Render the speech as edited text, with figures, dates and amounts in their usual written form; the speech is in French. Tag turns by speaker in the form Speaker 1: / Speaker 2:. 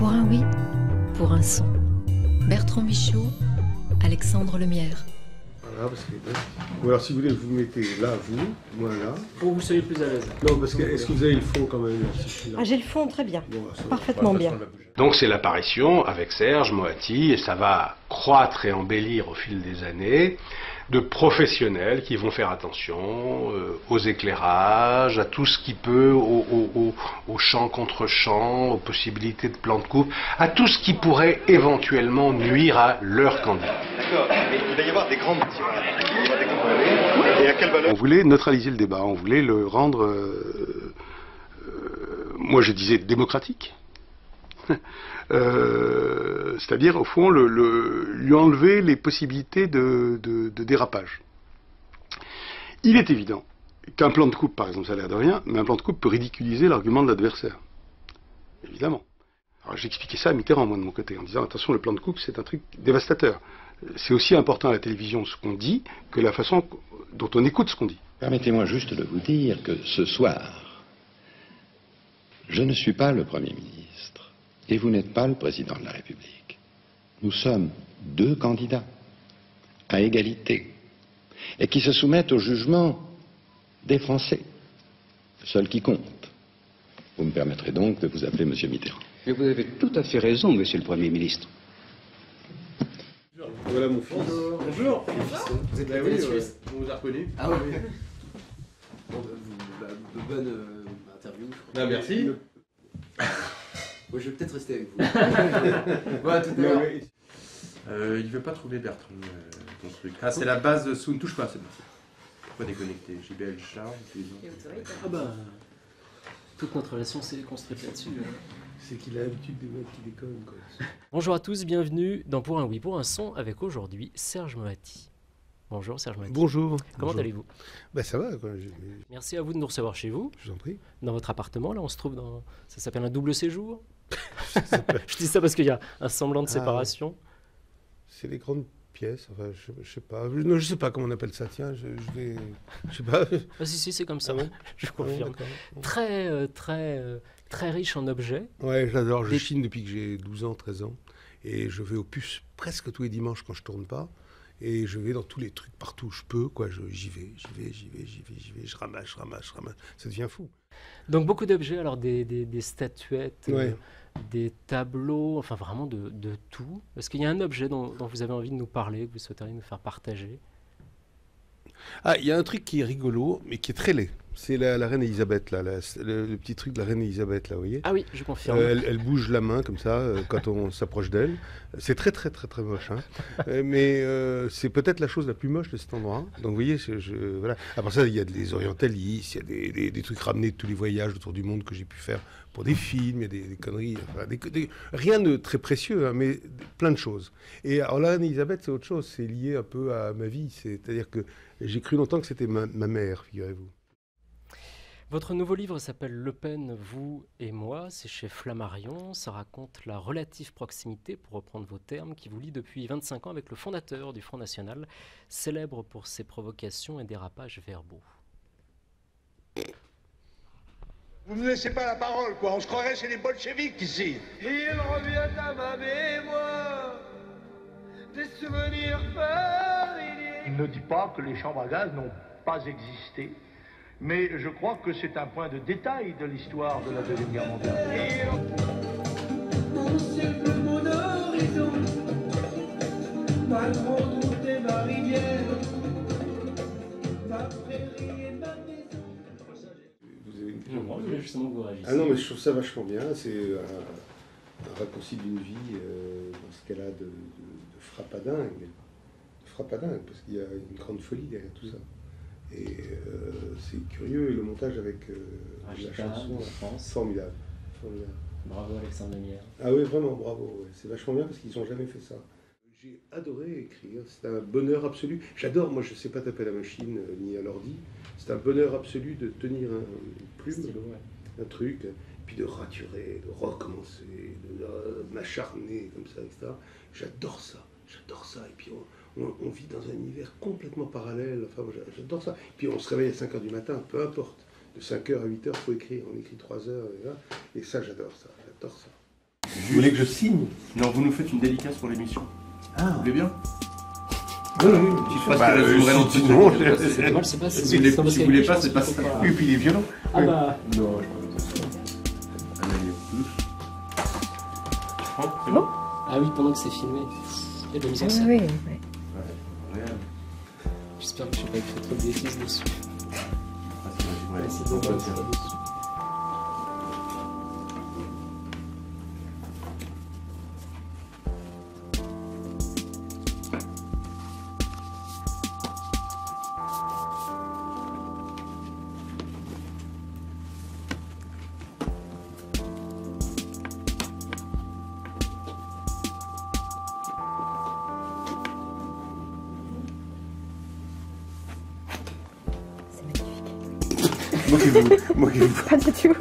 Speaker 1: Pour un oui, pour un son. Bertrand Michaud, Alexandre Lemierre.
Speaker 2: Voilà, parce que... Ou alors si vous voulez, vous vous mettez là, vous, moi là.
Speaker 3: Pour que vous soyez plus à l'aise.
Speaker 2: Non, parce que est-ce que vous avez le fond quand même
Speaker 4: Ah, j'ai le fond très bien,
Speaker 2: bon,
Speaker 4: parfaitement bien.
Speaker 5: Donc c'est l'apparition avec Serge Moati, et ça va croître et embellir au fil des années, de professionnels qui vont faire attention aux éclairages, à tout ce qui peut, au champ contre champ, aux possibilités de plan de coupe, à tout ce qui pourrait éventuellement nuire à leur candidat.
Speaker 6: D'accord, mais il va y avoir des grandes... Et à quelle valeur?
Speaker 5: On voulait neutraliser le débat, on voulait le rendre, moi je disais démocratique. C'est-à-dire au fond lui enlever les possibilités de dérapage. Il est évident qu'un plan de coupe, par exemple, ça a l'air de rien, mais un plan de coupe peut ridiculiser l'argument de l'adversaire. Évidemment. Alors j'expliquais ça à Mitterrand, moi de mon côté, en disant attention, le plan de coupe c'est un truc dévastateur. C'est aussi important à la télévision ce qu'on dit que la façon dont on écoute ce qu'on dit.
Speaker 7: Permettez-moi juste de vous dire que ce soir, je ne suis pas le Premier ministre. Et vous n'êtes pas le président de la République. Nous sommes deux candidats, à égalité, et qui se soumettent au jugement des Français, seul qui compte. Vous me permettrez donc de vous appeler Monsieur Mitterrand.
Speaker 8: Mais vous avez tout à fait raison, Monsieur le Premier ministre.
Speaker 2: Voilà mon fils.
Speaker 3: Bonjour.
Speaker 2: Vous êtes la Suisse. On vous a reconnu.
Speaker 3: Ah oui. Bonne interview.
Speaker 2: Ah, merci.
Speaker 3: Moi, je vais peut-être rester avec vous. Ouais, tout à l'heure.
Speaker 9: Il veut pas trouver Bertrand, ton truc. Ah, c'est la base de Sous, ne touche pas, c'est bon. Pourquoi déconnecter? JBL Charles,
Speaker 3: Ah bah, toute notre relation s'est construite là-dessus.
Speaker 2: C'est qu'il a l'habitude des mecs qui déconnent, quoi.
Speaker 3: Bonjour à tous, bienvenue dans Pour un oui, pour un son, avec aujourd'hui Serge Moati. Bonjour Serge Moati.
Speaker 2: Bonjour.
Speaker 3: Comment allez-vous?
Speaker 2: Ben ça va, quoi.
Speaker 3: Merci à vous de nous recevoir chez vous.
Speaker 2: Je vous en prie.
Speaker 3: Dans votre appartement, là, on se trouve dans... Ça s'appelle un double séjour. Je dis ça parce qu'il y a un semblant de séparation.
Speaker 2: C'est les grandes pièces, enfin, je sais pas. Je sais pas comment on appelle ça, tiens, je sais pas.
Speaker 3: Ah si, c'est comme ça,
Speaker 2: Ah bon
Speaker 3: je confirme.
Speaker 2: Bon.
Speaker 3: Très riche en objets.
Speaker 2: Ouais, j'adore, je chine depuis que j'ai 12 ans, 13 ans. Et je vais au puce presque tous les dimanches quand je tourne pas. Et je vais dans tous les trucs, partout où je peux, quoi. J'y vais, je ramasse. Ça devient fou.
Speaker 3: Donc beaucoup d'objets, alors des statuettes,
Speaker 2: Ouais.
Speaker 3: des tableaux, enfin vraiment de tout. Est-ce qu'il y a un objet dont vous avez envie de nous parler, que vous souhaiteriez nous faire partager?
Speaker 2: Ah, il y a un truc qui est rigolo, mais qui est très laid. C'est la reine Elisabeth, là, le petit truc de la reine Elisabeth, là, vous voyez.
Speaker 3: Ah oui, je confirme.
Speaker 2: Elle bouge la main comme ça quand on s'approche d'elle. C'est très moche. Hein. Mais c'est peut-être la chose la plus moche de cet endroit. Donc vous voyez, voilà. Après ça, il y a des orientalistes, il y a des trucs ramenés de tous les voyages autour du monde que j'ai pu faire pour des films, il y a des conneries. Enfin, rien de très précieux, hein, mais plein de choses. Et alors la reine Elisabeth, c'est autre chose. C'est lié un peu à ma vie. C'est-à-dire que j'ai cru longtemps que c'était ma mère, figurez-vous.
Speaker 3: Votre nouveau livre s'appelle Le Pen, vous et moi. C'est chez Flammarion. Ça raconte la relative proximité, pour reprendre vos termes, qui vous lie depuis 25 ans avec le fondateur du Front National, célèbre pour ses provocations et dérapages verbaux.
Speaker 6: Vous ne me laissez pas la parole, quoi. On se croirait chez les bolcheviks ici.
Speaker 10: Il revient à ma mémoire des souvenirs familiers.
Speaker 11: Il ne dit pas que les chambres à gaz n'ont pas existé. Mais je crois que c'est un point de détail de l'histoire de la Deuxième Guerre mondiale.
Speaker 10: Mon ciel bleu, mon horizon, ma grande route et ma rivière, ma prairie et ma maison.
Speaker 2: Vous avez
Speaker 3: justement vous réagissez.
Speaker 2: Ah non, mais je trouve ça vachement bien. C'est un raccourci d'une vie dans ce cas-là de frappadingue. Frappadingue, parce qu'il y a une grande folie derrière tout ça. Et c'est curieux, et le montage avec la chanson, formidable.
Speaker 3: Bravo Alexandre Lemierre.
Speaker 2: Ah oui, vraiment, bravo. Ouais. C'est vachement bien parce qu'ils n'ont jamais fait ça. J'ai adoré écrire, c'est un bonheur absolu. J'adore, moi je ne sais pas taper à la machine ni à l'ordi. C'est un bonheur absolu de tenir une plume, stylo, ouais. Un truc, puis de raturer, de recommencer, de m'acharner comme ça, etc. J'adore ça. Et puis on vit dans un univers complètement parallèle. Enfin, j'adore ça. Puis on se réveille à 5h du matin, peu importe. De 5h à 8h, il faut écrire. On écrit 3 heures. Et ça, j'adore ça. Vous voulez que je signe?
Speaker 9: Non, vous nous faites une dédicace pour l'émission.
Speaker 2: Ah.
Speaker 9: Vous voulez bien?
Speaker 2: Oui, oui.
Speaker 9: Une petite phrase qui résumerait l'entretien.
Speaker 2: Non,
Speaker 3: Moi, je sais pas si
Speaker 9: Si vous voulez pas, c'est pas ça.
Speaker 2: Et puis il est violent.
Speaker 3: Ah bah.
Speaker 2: Non,
Speaker 9: c'est bon?
Speaker 3: Ah oui, pendant que c'est filmé. Il y a de la mise en scène.
Speaker 4: Oui,
Speaker 3: J'espère que je n'ai pas écrit trop de bêtises dessus.
Speaker 9: Ouais,
Speaker 3: C'est dommage, c'est pas dessus.
Speaker 4: Pas du tout.